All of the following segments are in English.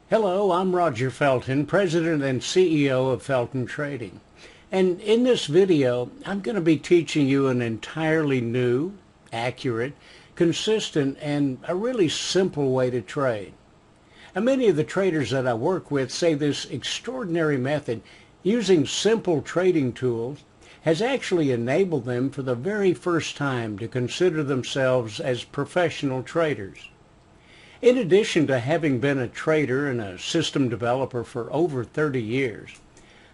Hello, I'm Roger Felton, President and CEO of Felton Trading. And in this video, I'm going to be teaching you an entirely new, accurate, consistent, and a really simple way to trade. And many of the traders that I work with say this extraordinary method, using simple trading tools, has actually enabled them for the very first time to consider themselves as professional traders. In addition to having been a trader and a system developer for over 30 years,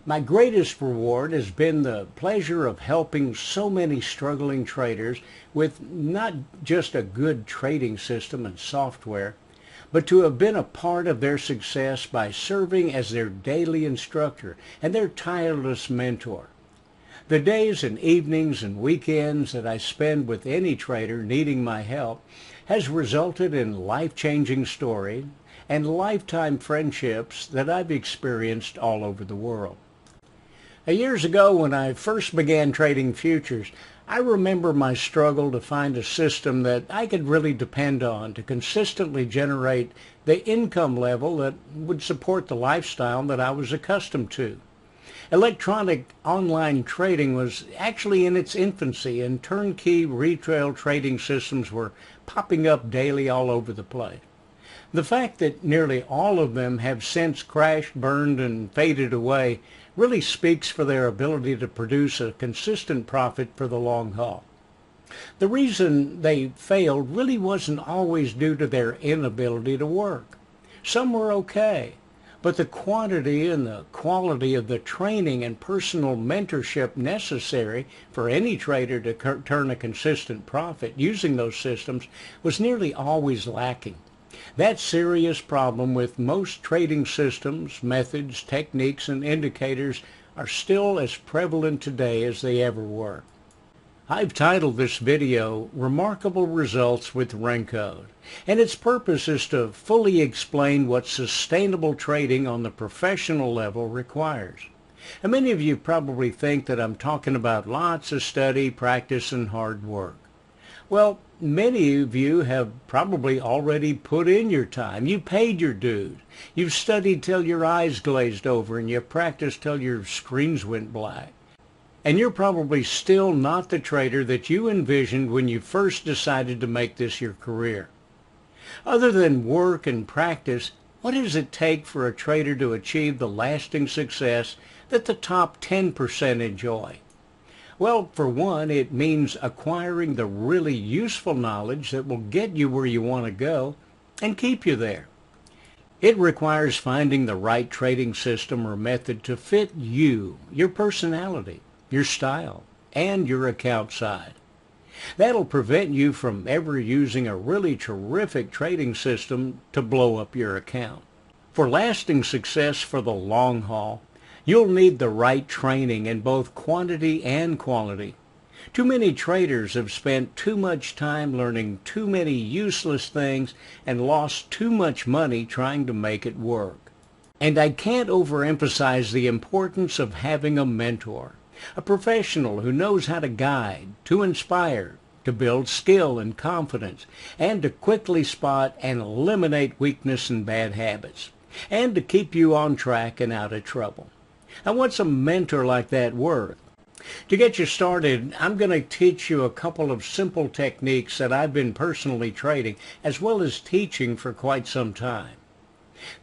my greatest reward has been the pleasure of helping so many struggling traders with not just a good trading system and software, but to have been a part of their success by serving as their daily instructor and their tireless mentor. The days and evenings and weekends that I spend with any trader needing my help has resulted in life-changing stories and lifetime friendships that I've experienced all over the world. Years ago, when I first began trading futures, I remember my struggle to find a system that I could really depend on to consistently generate the income level that would support the lifestyle that I was accustomed to. Electronic online trading was actually in its infancy, and turnkey retail trading systems were popping up daily all over the place. The fact that nearly all of them have since crashed, burned, and faded away really speaks for their ability to produce a consistent profit for the long haul. The reason they failed really wasn't always due to their inability to work. Some were okay, but the quantity and the quality of the training and personal mentorship necessary for any trader to turn a consistent profit using those systems was nearly always lacking. That serious problem with most trading systems, methods, techniques, and indicators are still as prevalent today as they ever were. I've titled this video, Remarkable Results with Renkos, and its purpose is to fully explain what sustainable trading on the professional level requires. And many of you probably think that I'm talking about lots of study, practice, and hard work. Well, many of you have probably already put in your time. You paid your dues. You've studied till your eyes glazed over, and you've practiced till your screens went black. And you're probably still not the trader that you envisioned when you first decided to make this your career. Other than work and practice, what does it take for a trader to achieve the lasting success that the top 10% enjoy? Well, for one, it means acquiring the really useful knowledge that will get you where you want to go and keep you there. It requires finding the right trading system or method to fit you, your personality, your style, and your account side. That'll prevent you from ever using a really terrific trading system to blow up your account. For lasting success for the long haul, you'll need the right training in both quantity and quality. Too many traders have spent too much time learning too many useless things and lost too much money trying to make it work. And I can't overemphasize the importance of having a mentor. A professional who knows how to guide, to inspire, to build skill and confidence, and to quickly spot and eliminate weakness and bad habits, and to keep you on track and out of trouble. Now, what's a mentor like that worth? To get you started, I'm going to teach you a couple of simple techniques that I've been personally trading as well as teaching for quite some time.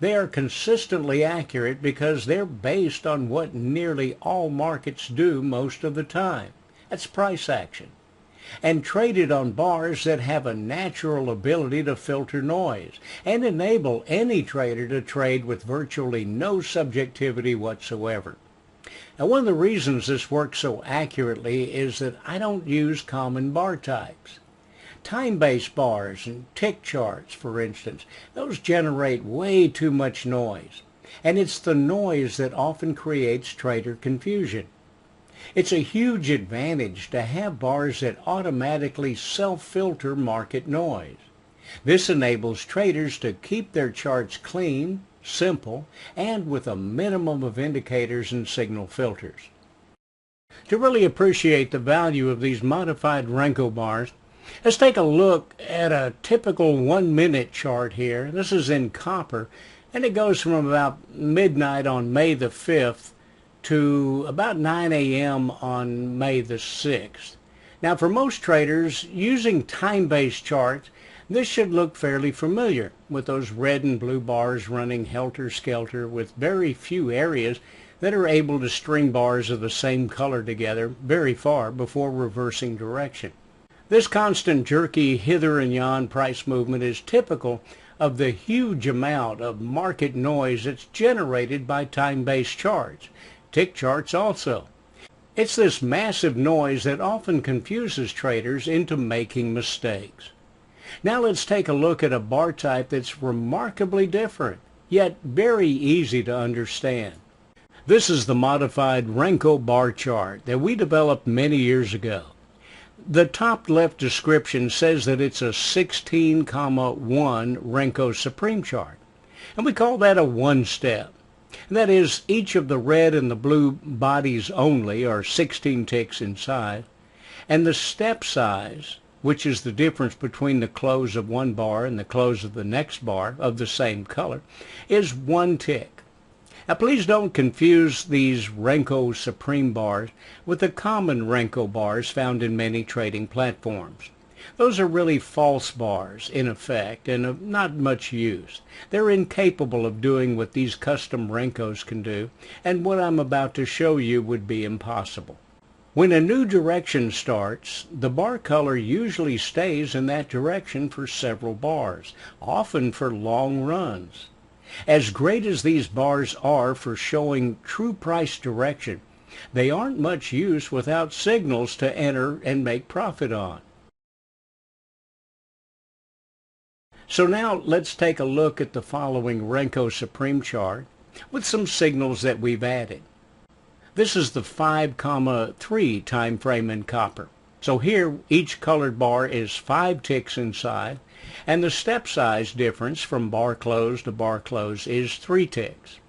They are consistently accurate because they're based on what nearly all markets do most of the time. That's price action. And traded on bars that have a natural ability to filter noise and enable any trader to trade with virtually no subjectivity whatsoever. Now, one of the reasons this works so accurately is that I don't use common bar types. Time-based bars and tick charts, for instance, those generate way too much noise, and it's the noise that often creates trader confusion. It's a huge advantage to have bars that automatically self-filter market noise. This enables traders to keep their charts clean, simple, and with a minimum of indicators and signal filters. To really appreciate the value of these modified Renkos bars, let's take a look at a typical 1-minute chart here. This is in copper, And it goes from about midnight on May the 5th to about 9 a.m. on May the 6th. Now for most traders using time-based charts, this should look fairly familiar with those red and blue bars running helter-skelter with very few areas that are able to string bars of the same color together very far before reversing direction. This constant jerky hither and yon price movement is typical of the huge amount of market noise that's generated by time-based charts, tick charts also. It's this massive noise that often confuses traders into making mistakes. Now let's take a look at a bar type that's remarkably different, yet very easy to understand. This is the modified Renkos bar chart that we developed many years ago. The top left description says that it's a 16,1 Renkos Supreme chart, and we call that a one-step. That is, each of the red and the blue bodies only are 16 ticks in size, and the step size, which is the difference between the close of one bar and the close of the next bar of the same color, is 1 tick. Now please don't confuse these Renkos Supreme bars with the common Renkos bars found in many trading platforms. Those are really false bars in effect and of not much use. They're incapable of doing what these custom Renkos can do, and what I'm about to show you would be impossible. When a new direction starts, the bar color usually stays in that direction for several bars, often for long runs. As great as these bars are for showing true price direction, they aren't much use without signals to enter and make profit on. So now let's take a look at the following Renkos Supreme chart with some signals that we've added. This is the 5,3 time frame in copper. So here each colored bar is 5 ticks inside, and the step size difference from bar close to bar close is 3 ticks.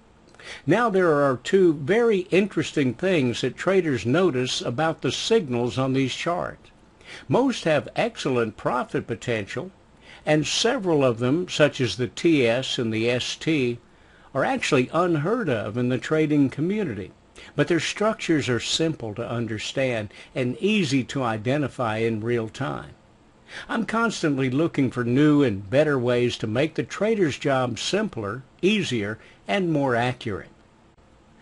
Now there are two very interesting things that traders notice about the signals on these charts. Most have excellent profit potential, and several of them, such as the TS and the ST, are actually unheard of in the trading community. But their structures are simple to understand and easy to identify in real time. I'm constantly looking for new and better ways to make the trader's job simpler, easier, and more accurate.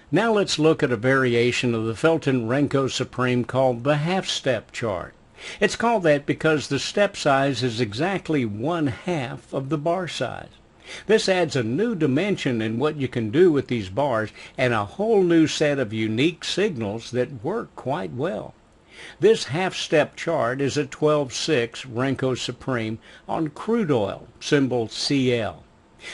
Now let's look at a variation of the Felton Renkos Supreme called the half-step chart. It's called that because the step size is exactly 1/2 of the bar size. This adds a new dimension in what you can do with these bars and a whole new set of unique signals that work quite well. This half-step chart is a 12/6 Renkos Supreme on crude oil, symbol CL.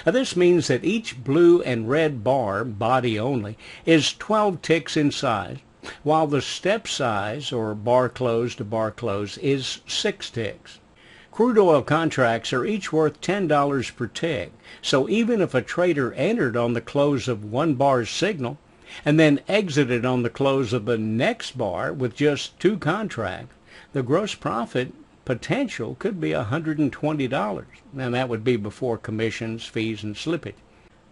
Now this means that each blue and red bar, body only, is 12 ticks in size, while the step size, or bar close to bar close, is 6 ticks. Crude oil contracts are each worth $10 per tick, so even if a trader entered on the close of one bar's signal and then exited on the close of the next bar with just 2 contracts, the gross profit potential could be $120, and that would be before commissions, fees, and slippage.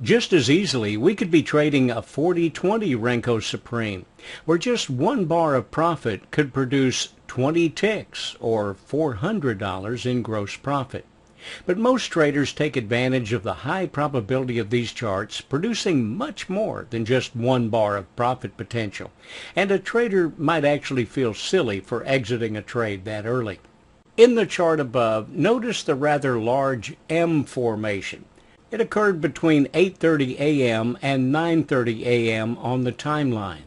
Just as easily, we could be trading a 40/20 Renkos Supreme, where just one bar of profit could produce 20 ticks, or $400 in gross profit. But most traders take advantage of the high probability of these charts producing much more than just one bar of profit potential, and a trader might actually feel silly for exiting a trade that early. In the chart above, notice the rather large M formation. It occurred between 8:30 a.m. and 9:30 a.m. on the timeline.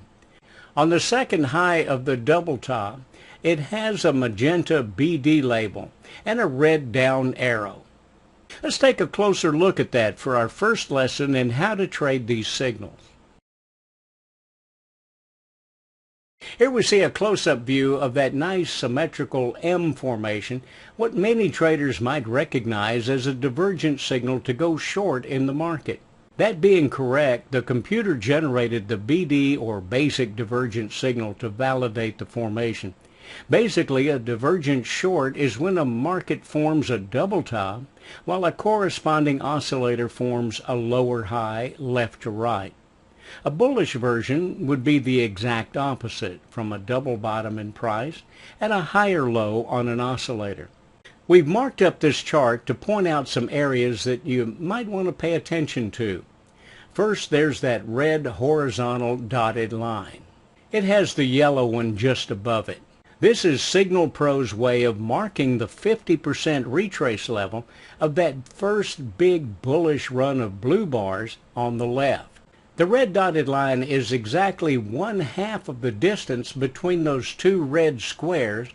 On the second high of the double top, it has a magenta BD label and a red down arrow. Let's take a closer look at that for our first lesson in how to trade these signals. Here we see a close-up view of that nice symmetrical M formation, what many traders might recognize as a divergent signal to go short in the market. That being correct, the computer generated the BD or basic divergent signal to validate the formation. Basically, a divergent short is when a market forms a double top while a corresponding oscillator forms a lower high left to right. A bullish version would be the exact opposite, from a double bottom in price and a higher low on an oscillator. We've marked up this chart to point out some areas that you might want to pay attention to. First, there's that red horizontal dotted line. It has the yellow one just above it. This is Signal Pro's way of marking the 50% retrace level of that first big bullish run of blue bars on the left. The red dotted line is exactly 1/2 of the distance between those two red squares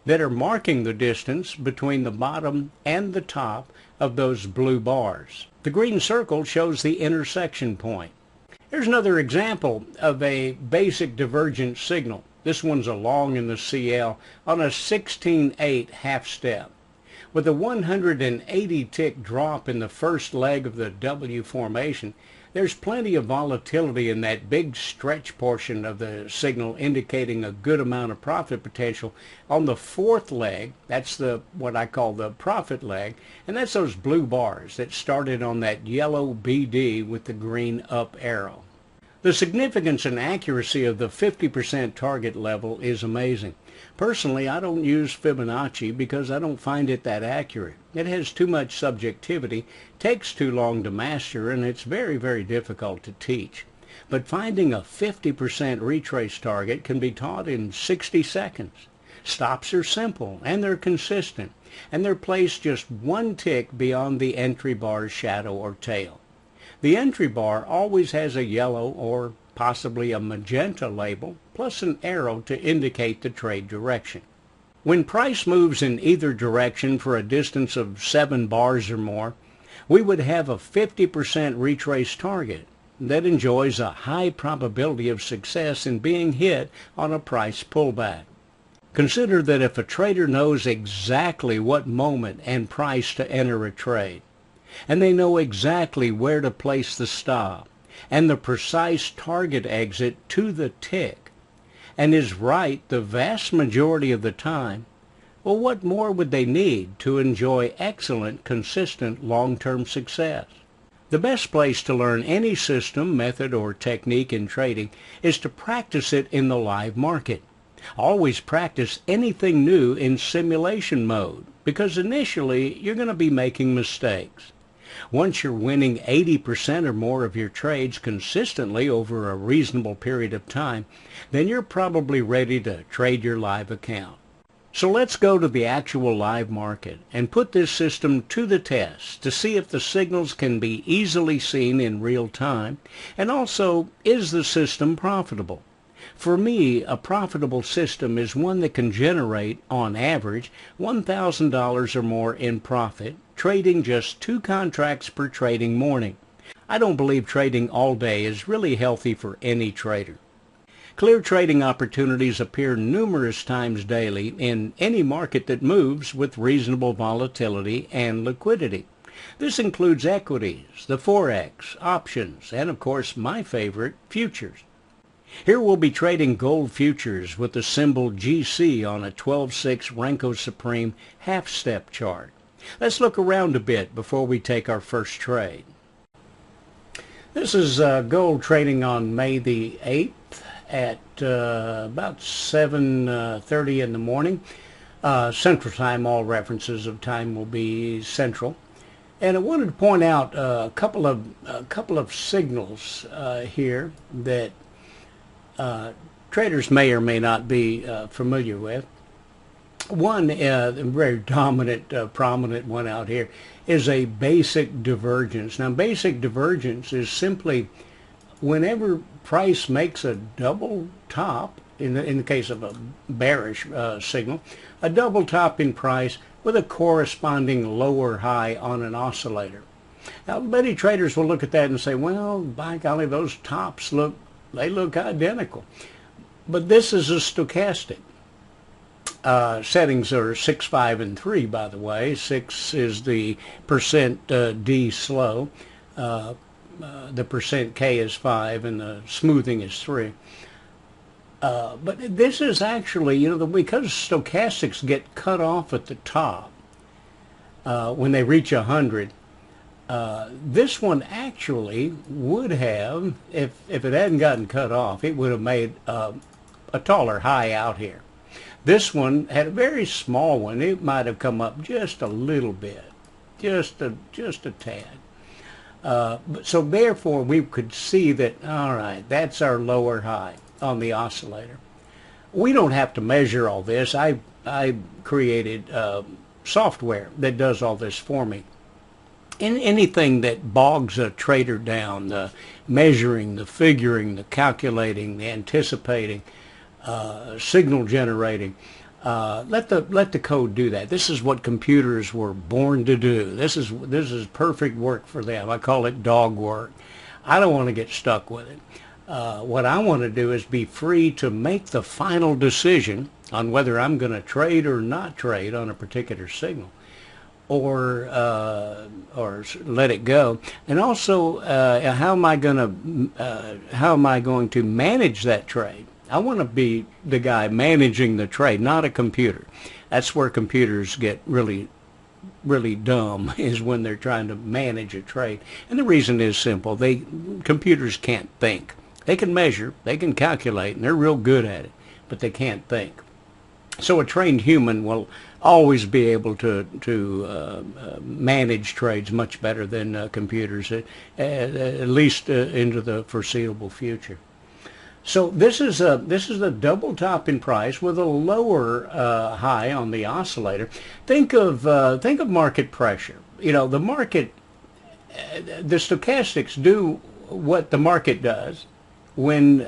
that are marking the distance between the bottom and the top of those blue bars. The green circle shows the intersection point. Here's another example of a basic divergent signal. This one's along in the CL on a 16/8 half step. With a 180 tick drop in the first leg of the W formation, there's plenty of volatility in that big stretch portion of the signal, indicating a good amount of profit potential on the fourth leg. That's what I call the profit leg, and that's those blue bars that started on that yellow BD with the green up arrow. The significance and accuracy of the 50% target level is amazing. Personally, I don't use Fibonacci because I don't find it that accurate. It has too much subjectivity, takes too long to master, and it's very, very difficult to teach. But finding a 50% retrace target can be taught in 60 seconds. Stops are simple, and they're consistent, and they're placed just one tick beyond the entry bar's shadow or tail. The entry bar always has a yellow or possibly a magenta label, plus an arrow to indicate the trade direction. When price moves in either direction for a distance of 7 bars or more, we would have a 50% retrace target that enjoys a high probability of success in being hit on a price pullback. Consider that if a trader knows exactly what moment and price to enter a trade, and they know exactly where to place the stop and the precise target exit to the tick, and is right the vast majority of the time, well, what more would they need to enjoy excellent, consistent, long-term success? The best place to learn any system, method, or technique in trading is to practice it in the live market. Always practice anything new in simulation mode, because initially you're going to be making mistakes. Once you're winning 80% or more of your trades consistently over a reasonable period of time, then you're probably ready to trade your live account. So let's go to the actual live market and put this system to the test to see if the signals can be easily seen in real time, and also, is the system profitable? For me, a profitable system is one that can generate, on average, $1,000 or more in profit, trading just 2 contracts per trading morning. I don't believe trading all day is really healthy for any trader. Clear trading opportunities appear numerous times daily in any market that moves with reasonable volatility and liquidity. This includes equities, the Forex, options, and of course my favorite, futures. Here we'll be trading gold futures with the symbol GC on a 12/6 Renkos Supreme half-step chart. Let's look around a bit before we take our first trade. This is gold trading on May the 8th at about 7:30 in the morning. Central Time. All references of time will be central. And I wanted to point out a couple of signals here that traders may or may not be familiar with. One very dominant, prominent one out here is a basic divergence. Now, basic divergence is simply whenever price makes a double top, in the case of a bearish signal, a double top in price with a corresponding lower high on an oscillator. Now, many traders will look at that and say, well, by golly, those tops look identical. But this is a stochastic. Settings are 6, 5, and 3, by the way. 6 is the percent D slow. The percent K is 5, and the smoothing is 3. But this is actually, because stochastics get cut off at the top when they reach 100, this one actually would have, if it hadn't gotten cut off, it would have made a taller high out here. This one had a very small one. It might have come up just a little bit, just a tad. So therefore, we could see that, all right, that's our lower high on the oscillator. We don't have to measure all this. I created software that does all this for me. Anything that bogs a trader down, the measuring, the figuring, the calculating, the anticipating, signal generating, let the code do that. This is what computers were born to do. This is perfect work for them. I call it dog work. I don't want to get stuck with it. What I want to do is be free to make the final decision on whether I'm going to trade or not trade on a particular signal, or let it go. And also, how am I going to manage that trade? I want to be the guy managing the trade, not a computer. That's where computers get really dumb, is when they're trying to manage a trade. And the reason is simple. Computers can't think. They can measure, they can calculate, and they're real good at it, but they can't think. So a trained human will always be able to manage trades much better than computers, at least into the foreseeable future. So this is a double top in price with a lower high on the oscillator. Think of market pressure. The market, the stochastics do what the market does when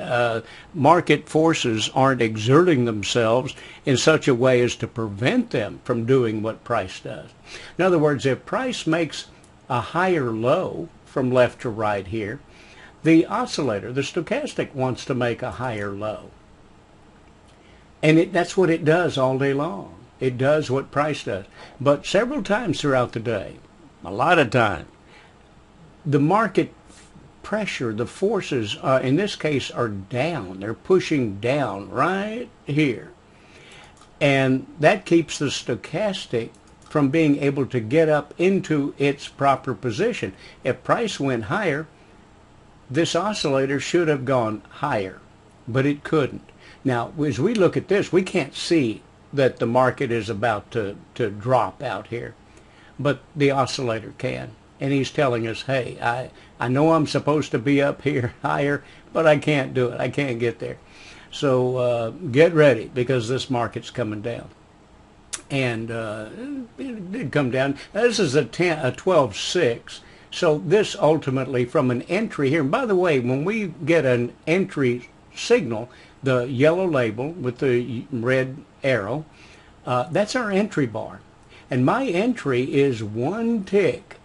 market forces aren't exerting themselves in such a way as to prevent them from doing what price does. In other words, if price makes a higher low from left to right here, the oscillator, the stochastic, wants to make a higher low. And that's what it does all day long. It does what price does. But several times throughout the day, a lot of times, the market pressure, the forces, in this case, are down. They're pushing down right here. And that keeps the stochastic from being able to get up into its proper position. If price went higher, this oscillator should have gone higher, but it couldn't. Now, as we look at this, we can't see that the market is about to drop out here, but the oscillator can. And he's telling us, hey, I know I'm supposed to be up here higher, but I can't do it. I can't get there. So get ready, because this market's coming down. And it did come down. This is a 12.6. So this ultimately, from an entry here, and by the way, when we get an entry signal, the yellow label with the red arrow, that's our entry bar. And my entry is one tick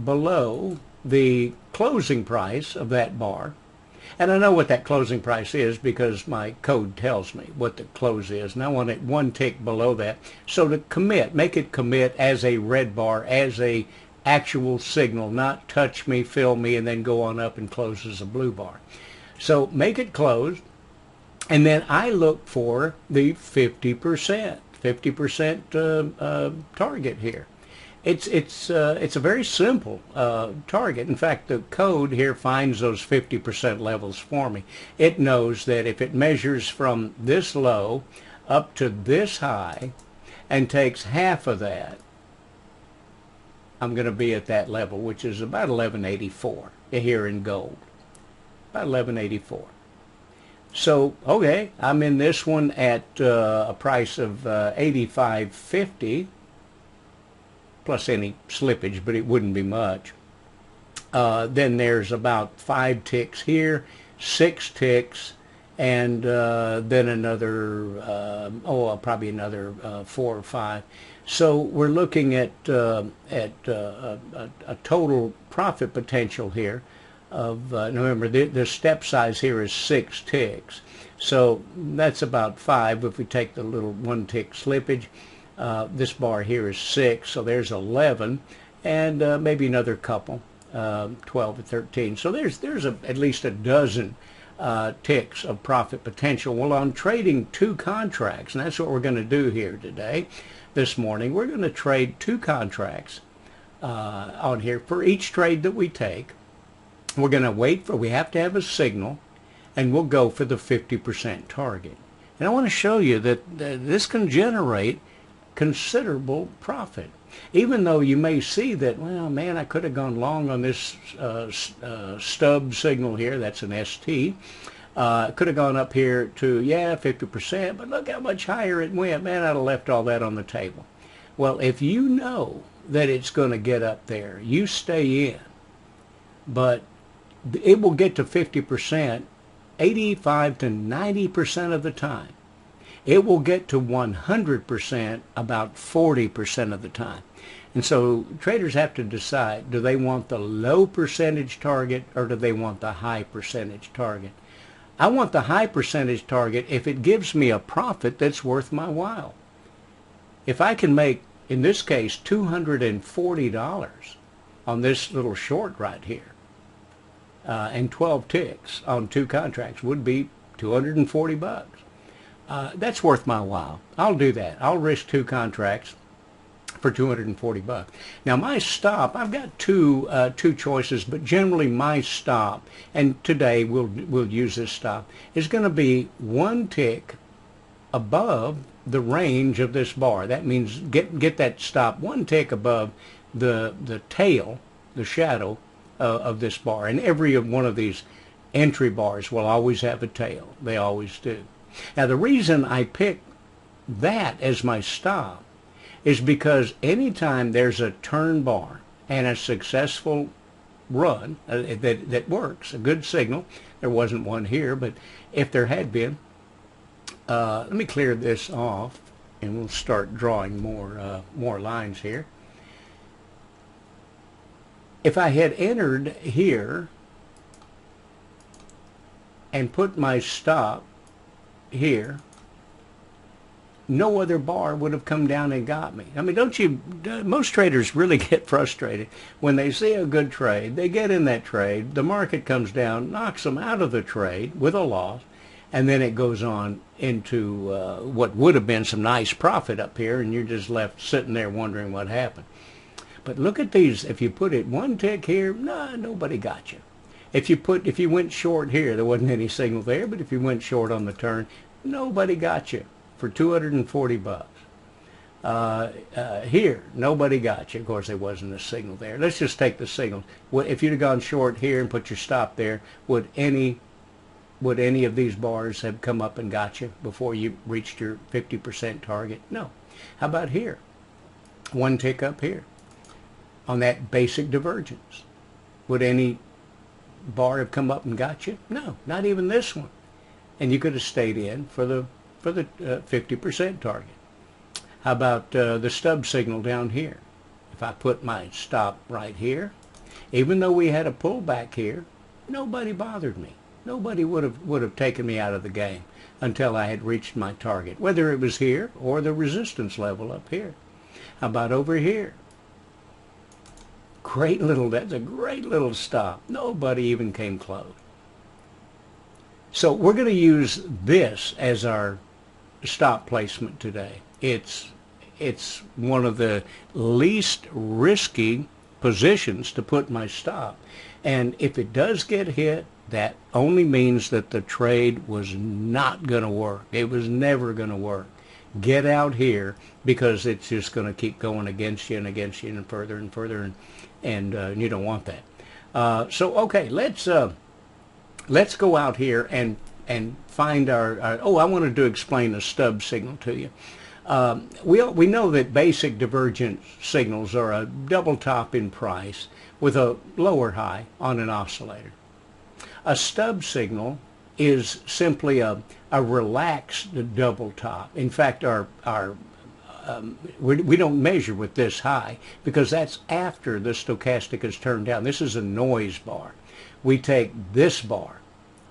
below the closing price of that bar. And I know what that closing price is because my code tells me what the close is. And I want it one tick below that. So to commit, make it commit as a red bar, as a actual signal, not touch me, fill me, and then go on up and close as a blue bar. So make it close, and then I look for the 50% target here. It's a very simple target. In fact, the code here finds those 50% levels for me. It knows that if it measures from this low up to this high and takes half of that, I'm going to be at that level, which is about 1184 here in gold. About 1184. So, okay, I'm in this one at a price of 85.50 plus any slippage, but it wouldn't be much. Then there's about 5 ticks here, 6 ticks, and then another, probably another 4 or 5. So we're looking at a total profit potential here of, remember, the step size here is 6 ticks. So that's about 5 if we take the little 1 tick slippage. This bar here is 6, so there's 11, and maybe another couple, 12 or 13. So there's at least a dozen ticks of profit potential. Well, on trading two contracts, and that's what we're going to do here today, this morning, we're going to trade two contracts on here for each trade that we take. We're going to wait for, we have to have a signal, and we'll go for the 50% target. And I want to show you that this can generate considerable profit. Even though you may see that, well, man, I could have gone long on this stub signal here. That's an ST. Could have gone up here to, yeah, 50%, but look how much higher it went. Man, I'd have left all that on the table. Well, if you know that it's going to get up there, you stay in. But it will get to 50% 85 to 90% of the time. It will get to 100% about 40% of the time. And so traders have to decide, do they want the low percentage target or do they want the high percentage target? I want the high percentage target if it gives me a profit that's worth my while. If I can make, in this case, $240 on this little short right here, and 12 ticks on two contracts would be 240 bucks. That's worth my while. I'll do that. I'll risk two contracts for 240 bucks. Now my stop, I've got two choices, but generally my stop, and today we'll use this stop, is going to be one tick above the range of this bar. That means get that stop one tick above the tail, the shadow of this bar. And every one of these entry bars will always have a tail. They always do. Now the reason I pick that as my stop is because anytime there's a turn bar and a successful run that works, a good signal, there wasn't one here, but if there had been, let me clear this off and we'll start drawing more lines here. If I had entered here and put my stop here, no other bar would have come down and got me. I mean, most traders really get frustrated when they see a good trade, they get in that trade, the market comes down, knocks them out of the trade with a loss, and then it goes on into what would have been some nice profit up here, and you're just left sitting there wondering what happened. But look at these. If you put it one tick here, nobody got you. If you went short here, there wasn't any signal there, but if you went short on the turn, nobody got you for 240 bucks. Here, nobody got you. Of course, there wasn't a signal there. Let's just take the signal. If you'd have gone short here and put your stop there, would any of these bars have come up and got you before you reached your 50% target? No. How about here? One tick up here on that basic divergence. Would any bar have come up and got you? No, not even this one. And you could have stayed in for the 50% target. How about the stub signal down here? If I put my stop right here, even though we had a pullback here, nobody bothered me. Nobody would have taken me out of the game until I had reached my target, whether it was here or the resistance level up here. How about over here? That's a great little stop. Nobody even came close. So we're going to use this as our stop placement today. It's one of the least risky positions to put my stop. And if it does get hit, that only means that the trade was not going to work. It was never going to work. Get out here because it's just going to keep going against you and further and further, and you don't want that. So okay, let's go out here and find our I wanted to explain the stub signal to you. We know that basic divergent signals are a double top in price with a lower high on an oscillator. A stub signal is simply a relaxed double top. In fact, we don't measure with this high because that's after the stochastic is turned down. This is a noise bar. We take this bar,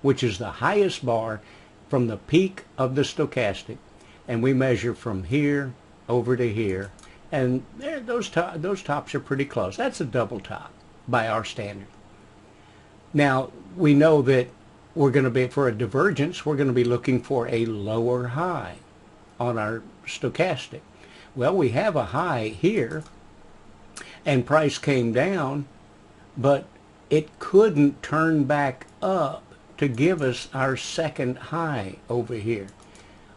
which is the highest bar from the peak of the stochastic, and we measure from here over to here, and those tops are pretty close. That's a double top by our standard. Now we know that we're going to be, for a divergence, we're going to be looking for a lower high on our stochastic. Well, we have a high here, and price came down, but it couldn't turn back up to give us our second high over here.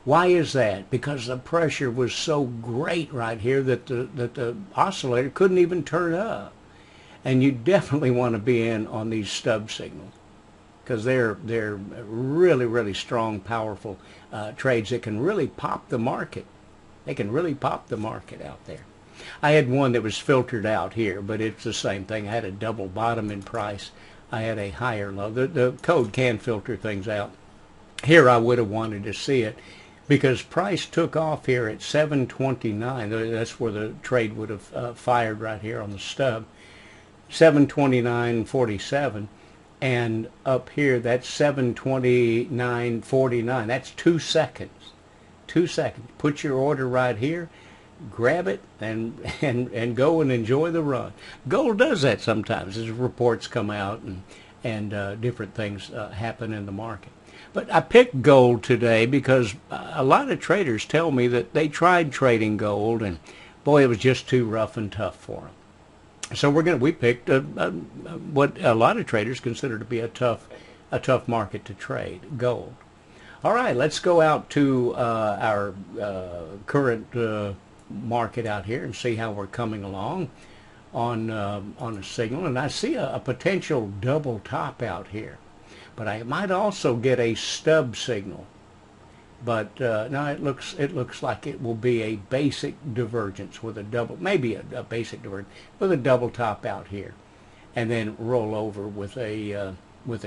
Why is that? Because the pressure was so great right here that the oscillator couldn't even turn up. And you definitely want to be in on these stub signals, because they're really, really strong, powerful trades that can really pop the market. They can really pop the market out there. I had one that was filtered out here, but it's the same thing. I had a double bottom in price. I had a higher low. The code can filter things out. Here I would have wanted to see it, because price took off here at 729. That's where the trade would have fired, right here on the stub. 729.47, and up here that's 729.49. That's 2 seconds. 2 seconds. Put your order right here, grab it, and go and enjoy the run. Gold does that sometimes as reports come out and different things happen in the market. But I picked gold today because a lot of traders tell me that they tried trading gold, and boy, it was just too rough and tough for them. So we picked what a lot of traders consider to be a tough market to trade, gold. All right, let's go out to our current market out here and see how we're coming along on a signal. And I see a potential double top out here, but I might also get a stub signal. But no, it looks like it will be a basic divergence with a double, maybe a basic divergence with a double top out here, and then roll over with a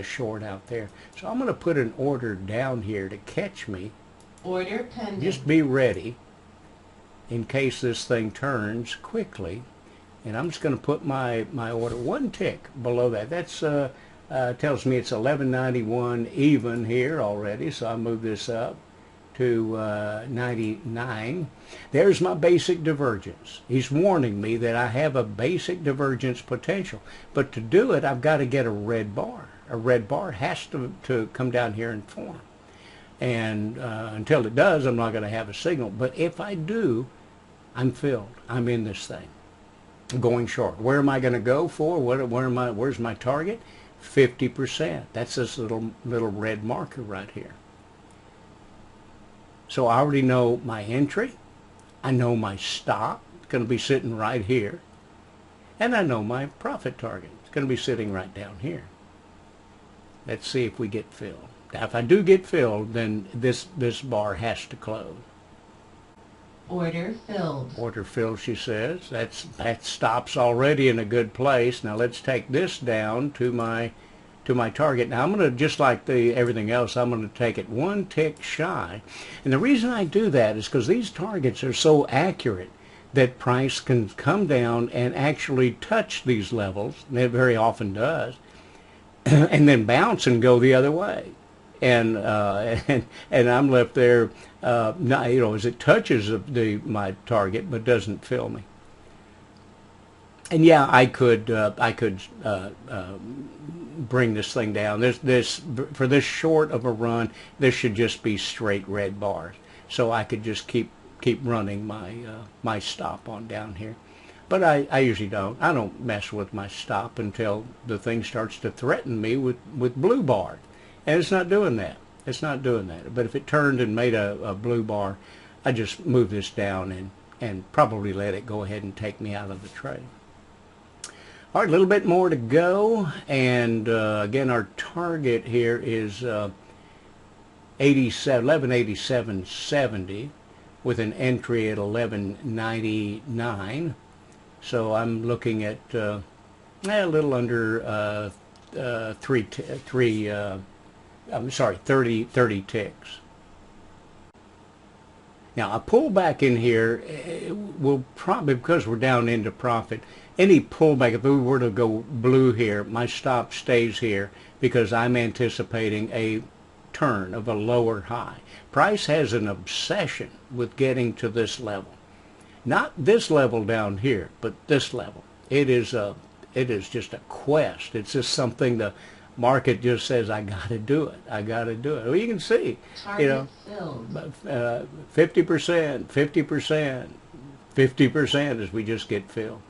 short out there. So I'm going to put an order down here to catch me. Order pending. Just be ready in case this thing turns quickly. And I'm just going to put my order one tick below that. That's tells me it's 1191 even here already. So I move this up to 99. There's my basic divergence. He's warning me that I have a basic divergence potential, but to do it I've got to get a red bar. A red bar has to come down here and form, and until it does, I'm not going to have a signal. But if I do, I'm filled. I'm in this thing. I'm going short. Where am I going to go for? Where's my target? 50%. That's this little red marker right here. So I already know my entry, I know my stop, it's going to be sitting right here, and I know my profit target, it's going to be sitting right down here. Let's see if we get filled. Now if I do get filled, then this bar has to close. Order filled. Order filled, she says. That stop's already in a good place. Now let's take this down to my target. Now I'm going to, just like everything else, I'm going to take it one tick shy. And the reason I do that is because these targets are so accurate that price can come down and actually touch these levels, and it very often does, and then bounce and go the other way. And I'm left there, as it touches my target, but doesn't fill me. And yeah, I could bring this thing down. For this short of a run, this should just be straight red bars. So I could just keep running my stop on down here. But I usually don't. I don't mess with my stop until the thing starts to threaten me with blue bar. And it's not doing that. It's not doing that. But if it turned and made a blue bar, I just move this down and probably let it go ahead and take me out of the trade. All right, a little bit more to go, and again, our target here is 1187.70 with an entry at 1199. So I'm looking at a little under 30 ticks. Now a pullback in here will probably, because we're down into profit, any pullback, if we were to go blue here, my stop stays here because I'm anticipating a turn of a lower high. Price has an obsession with getting to this level. Not this level down here, but this level. It is just a quest. It's just something market just says, I got to do it. I got to do it. Well, you can see, you Target know, filled. 50%, 50%, 50% as we just get filled.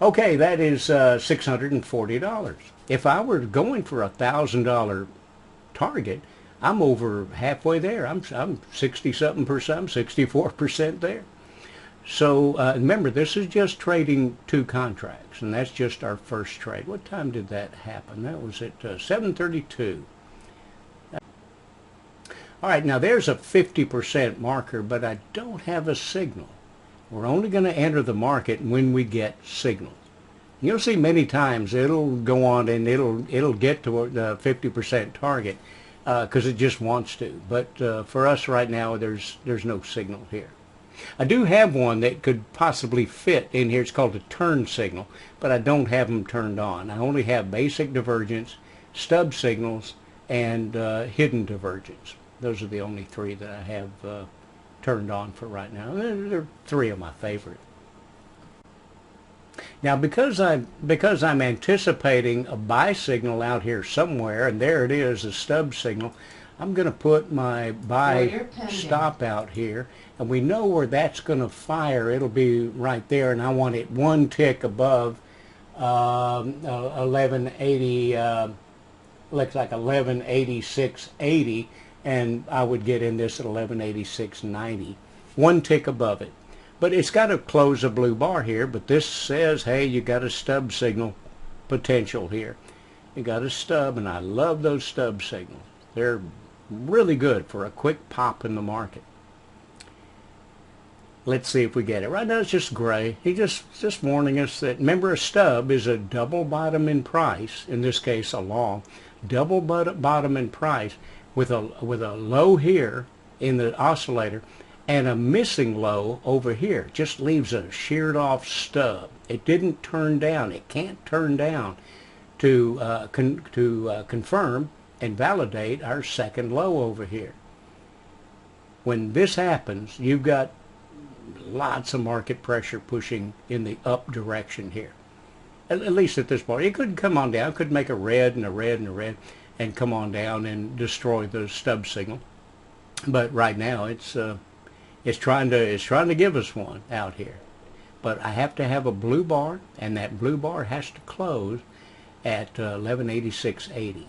Okay, that is $640. If I were going for $1,000 target, I'm over halfway there. I'm 60-something percent, I'm 64% there. So remember, this is just trading 2 contracts, and that's just our first trade. What time did that happen? That was at 7:32. All right, now there's a 50% marker, but I don't have a signal. We're only going to enter the market when we get signals. You'll see many times it'll go on and it'll get to the 50% target because it just wants to. But for us right now, there's no signal here. I do have one that could possibly fit in here. It's called a turn signal, but I don't have them turned on. I only have basic divergence, stub signals, and hidden divergence. Those are the only 3 that I have turned on for right now. They're 3 of my favorite. Now, because I'm anticipating a buy signal out here somewhere, and there it is, a stub signal, I'm going to put my buy stop out here, and we know where that's going to fire. It'll be right there, and I want it 1 tick above 1180. Looks like 1186.80, and I would get in this at 1186.90. 1 tick above it. But it's got to close a blue bar here, but this says, hey, you got a stub signal potential here. You got a stub, and I love those stub signals. They're really good for a quick pop in the market. Let's see if we get it. Right now it's just gray. He's just warning us that, remember, a stub is a double bottom in price, in this case a long double bottom in price with a low here in the oscillator and a missing low over here. Just leaves a sheared off stub. It didn't turn down. It can't turn down to confirm and validate our second low over here. When this happens, you've got lots of market pressure pushing in the up direction here. At least at this point. It could come on down, could make a red and a red and a red and come on down and destroy the stub signal. But right now it's trying to give us one out here. But I have to have a blue bar, and that blue bar has to close at 1186.80.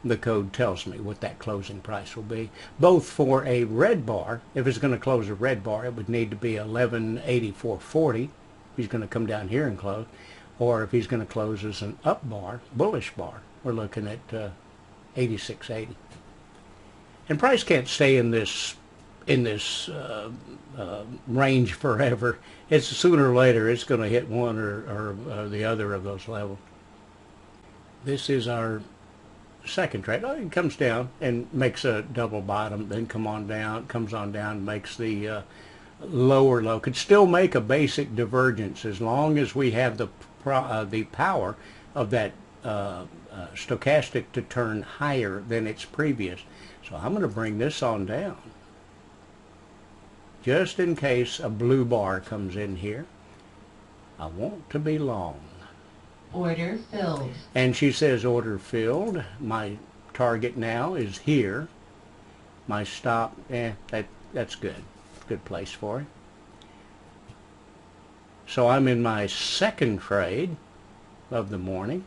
The code tells me what that closing price will be. Both for a red bar, if it's going to close a red bar, it would need to be 1184.40. If he's going to come down here and close, or if he's going to close as an up bar, bullish bar, we're looking at 86.80. And price can't stay in this range forever. It's sooner or later it's going to hit one or the other of those levels. This is our second trade. Oh, it comes down and makes a double bottom, then comes on down, makes the lower low. Could still make a basic divergence as long as we have the power of that stochastic to turn higher than its previous. So I'm going to bring this on down just in case a blue bar comes in here. I want to be long. Order filled. And she says order filled. My target now is here. My stop, that's good. Good place for it. So I'm in my second trade of the morning.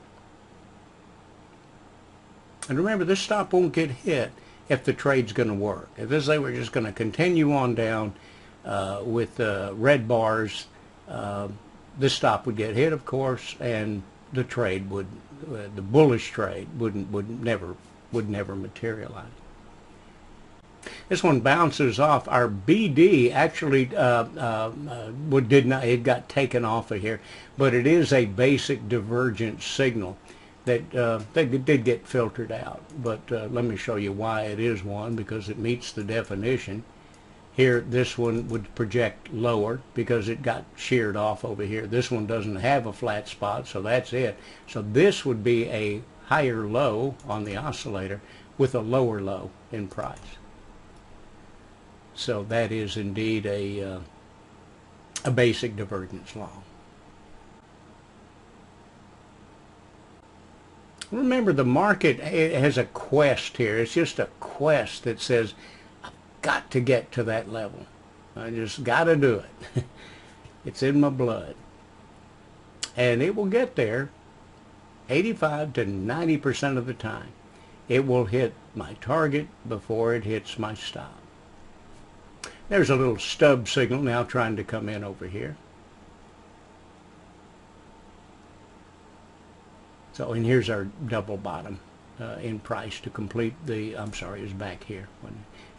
And remember, this stop won't get hit if the trade's going to work. If this say we're just going to continue on down with red bars, this stop would get hit, of course, and the trade would, the bullish trade would never materialize. This one bounces off. Our BD actually it got taken off of here, but it is a basic divergence signal that did get filtered out. But let me show you why it is one, because it meets the definition. Here, this one would project lower because it got sheared off over here. This one doesn't have a flat spot, so that's it. So this would be a higher low on the oscillator with a lower low in price. So that is indeed a basic divergence law. Remember, the market, it has a quest here. It's just a quest that says, I've got to get to that level. I just got to do it. It's in my blood. And it will get there 85 to 90% of the time. It will hit my target before it hits my stop. There's a little stub signal now trying to come in over here. So, and here's our double bottom in price to complete the, I'm sorry, it was back here.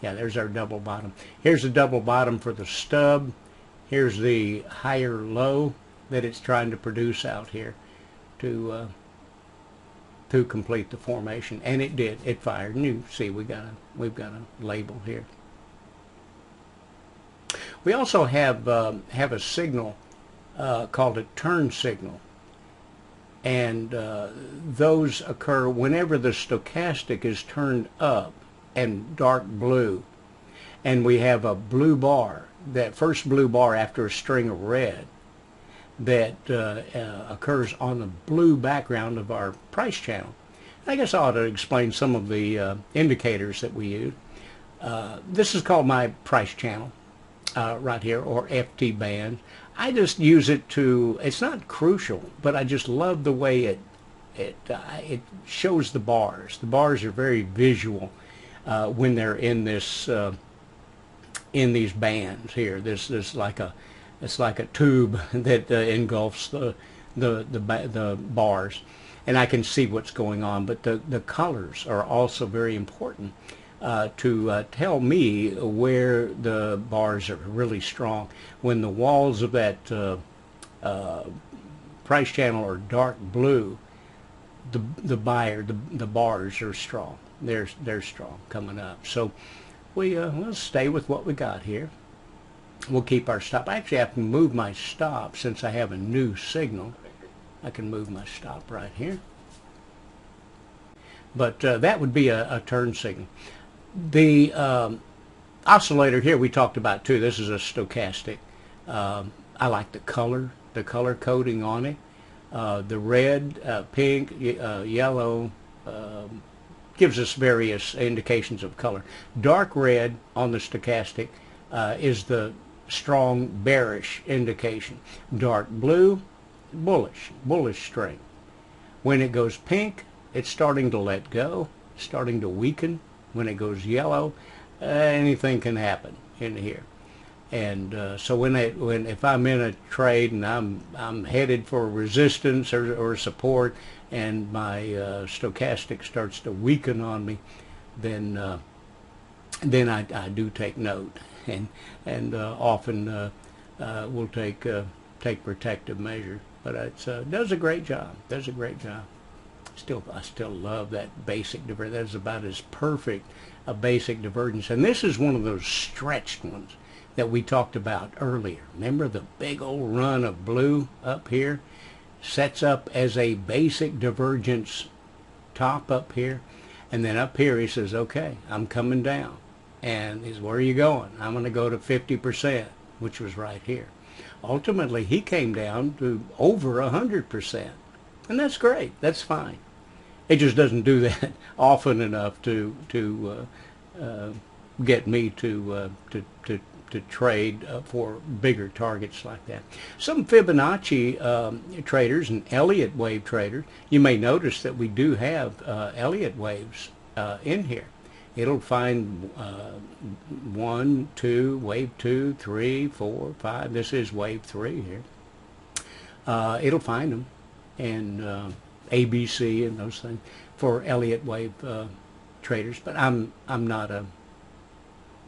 Yeah, there's our double bottom. Here's the double bottom for the stub. Here's the higher low that it's trying to produce out here to complete the formation. And it did. It fired. And you see we've got a label here. We also have a signal called a turn signal. And those occur whenever the stochastic is turned up and dark blue, and we have a blue bar, that first blue bar after a string of red that occurs on the blue background of our price channel. I guess I ought to explain some of the indicators that we use. This is called my price channel right here, or FT band. I just use it to, it's not crucial, but I just love the way it shows the bars. The bars are very visual when they're in this in these bands here. It's like a tube that engulfs the bars, and I can see what's going on. But the colors are also very important to tell me where the bars are really strong. When the walls of that price channel are dark blue, the bars are strong. They're strong coming up. So we'll stay with what we got here. We'll keep our stop. I actually have to move my stop since I have a new signal. I can move my stop right here. But that would be a turn signal. The oscillator here we talked about too. This is a stochastic. I like the color coding on it. The red, pink, yellow gives us various indications of color. Dark red on the stochastic is the strong bearish indication. Dark blue, bullish string. When it goes pink, it's starting to let go, starting to weaken. When it goes yellow, anything can happen in here. And so if I'm in a trade and I'm headed for resistance or support, and my stochastic starts to weaken on me, then I do take note, and often we'll take protective measure. But it does a great job. I still love that basic divergence. That's about as perfect a basic divergence. And this is one of those stretched ones that we talked about earlier. Remember the big old run of blue up here? Sets up as a basic divergence top up here. And then up here he says, okay, I'm coming down. And he says, where are you going? I'm going to go to 50%, which was right here. Ultimately, he came down to over 100%. And that's great. That's fine. It just doesn't do that often enough to get me to trade for bigger targets like that. Some Fibonacci traders and Elliott wave traders, you may notice that we do have Elliott waves in here. It'll find 1, 2, wave 2, 3, 4, 5. This is wave 3 here. It'll find them. And ABC and those things for Elliott wave traders, but I'm not,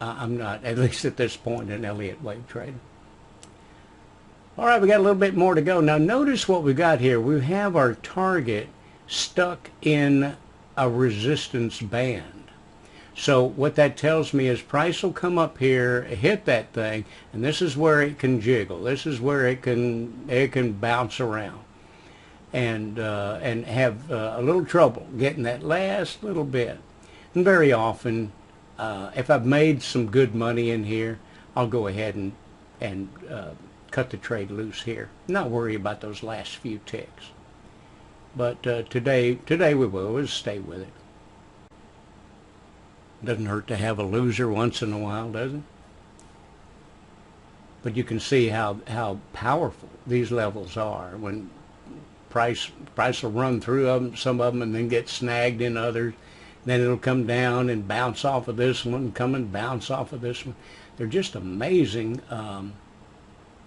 at least at this point, an Elliott wave trader. All right, we got a little bit more to go. Now notice what we got here. We have our target stuck in a resistance band. So what that tells me is price will come up here, hit that thing, and this is where it can jiggle. This is where it can bounce around. And have a little trouble getting that last little bit. And very often, if I've made some good money in here, I'll go ahead and cut the trade loose here. Not worry about those last few ticks. But today we will. We'll stay with it. Doesn't hurt to have a loser once in a while, does it? But you can see how powerful these levels are when price will run through some of them and then get snagged in others. Then it'll come down and bounce off of this one, come and bounce off of this one. They're just amazing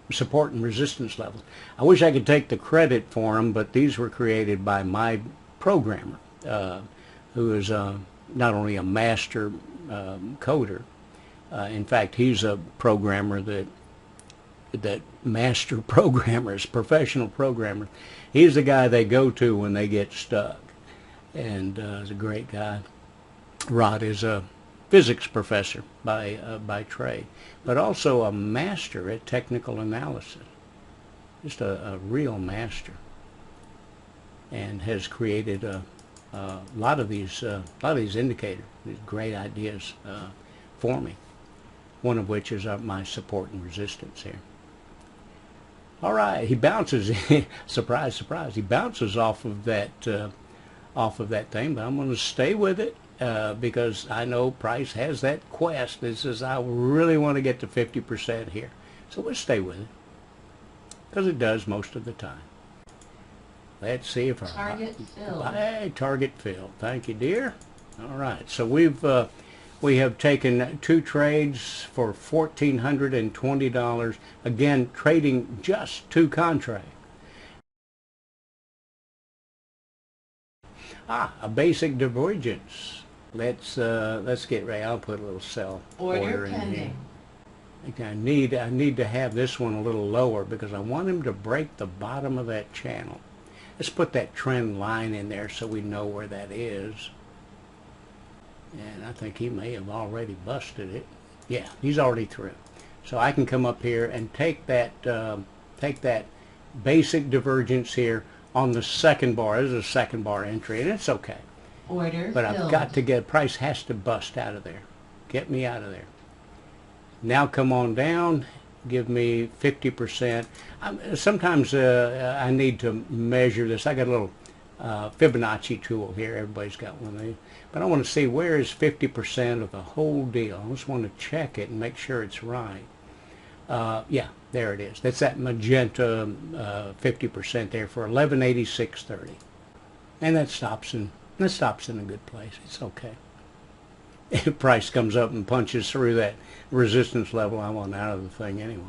support and resistance levels. I wish I could take the credit for them, but these were created by my programmer, who is not only a master coder. In fact, he's a programmer that master programmers, professional programmers. He's the guy they go to when they get stuck, and he's a great guy. Rod is a physics professor by trade, but also a master at technical analysis, just a real master, and has created a lot of these indicators, these great ideas for me. One of which is my support and resistance here. All right, he bounces. Surprise, surprise. He bounces off of that thing, but I'm going to stay with it because I know price has that quest that says I really want to get to 50% here. So we'll stay with it because it does most of the time. Let's see if our Target filled. Hey, target filled. Thank you, dear. All right, so we have taken 2 trades for $1,420. Again, trading just 2 contracts. A basic divergence. Let's get ready. I'll put a little sell order in pending. here. I need to have this one a little lower because I want him to break the bottom of that channel. Let's put that trend line in there so we know where that is. And I think he may have already busted it. Yeah, he's already through. So I can come up here and take that basic divergence here on the second bar. This is a second bar entry, and it's okay. Order But filled. I've got to get, price has to bust out of there. Get me out of there. Now come on down. Give me 50%. Sometimes I need to measure this. I got a little Fibonacci tool here. Everybody's got one of these. But I want to see where is 50% of the whole deal. I just want to check it and make sure it's right. Yeah, there it is. That's that magenta 50% there for 1186.30. And that stops in a good place. It's okay. If price comes up and punches through that resistance level, I want out of the thing anyway.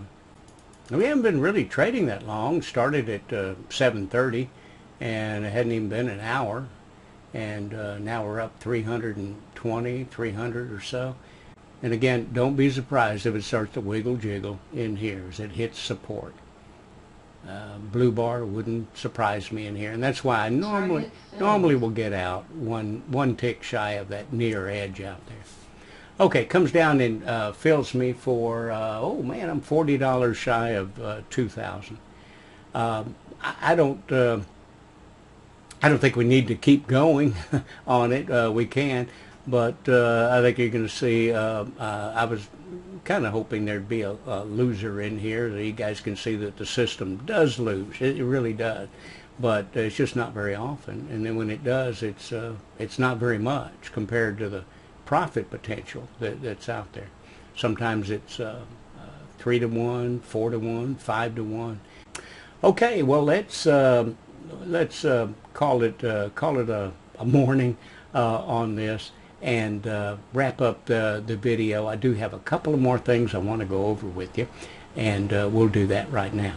And we haven't been really trading that long. Started at 7:30, and it hadn't even been an hour. And now we're up 320, 300 or so. And again, don't be surprised if it starts to wiggle jiggle in here as it hits support. Blue bar wouldn't surprise me in here, and that's why I normally will get out one tick shy of that near edge out there. Okay, comes down and fills me for oh man, I'm $40 shy of 2,000. I don't think we need to keep going on it. We can, but I think you're going to see. I was kind of hoping there'd be a loser in here, so you guys can see that the system does lose. It really does, but it's just not very often. And then when it does, it's not very much compared to the profit potential that's out there. Sometimes it's 3 to 1, 4 to 1, 5 to 1. Okay, well let's call it a morning on this and wrap up the video. I do have a couple of more things I want to go over with you, and we'll do that right now.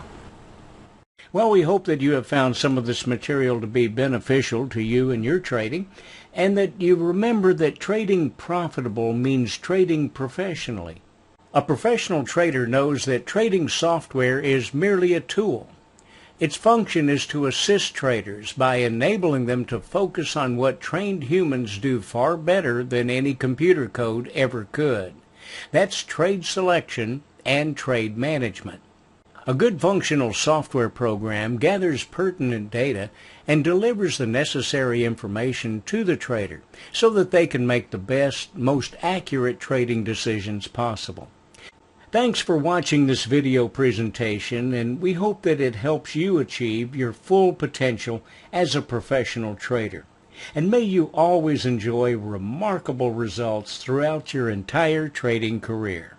Well, we hope that you have found some of this material to be beneficial to you in your trading, and that you remember that trading profitable means trading professionally. A professional trader knows that trading software is merely a tool. Its function is to assist traders by enabling them to focus on what trained humans do far better than any computer code ever could. That's trade selection and trade management. A good functional software program gathers pertinent data and delivers the necessary information to the trader so that they can make the best, most accurate trading decisions possible. Thanks for watching this video presentation, and we hope that it helps you achieve your full potential as a professional trader. And may you always enjoy remarkable results throughout your entire trading career.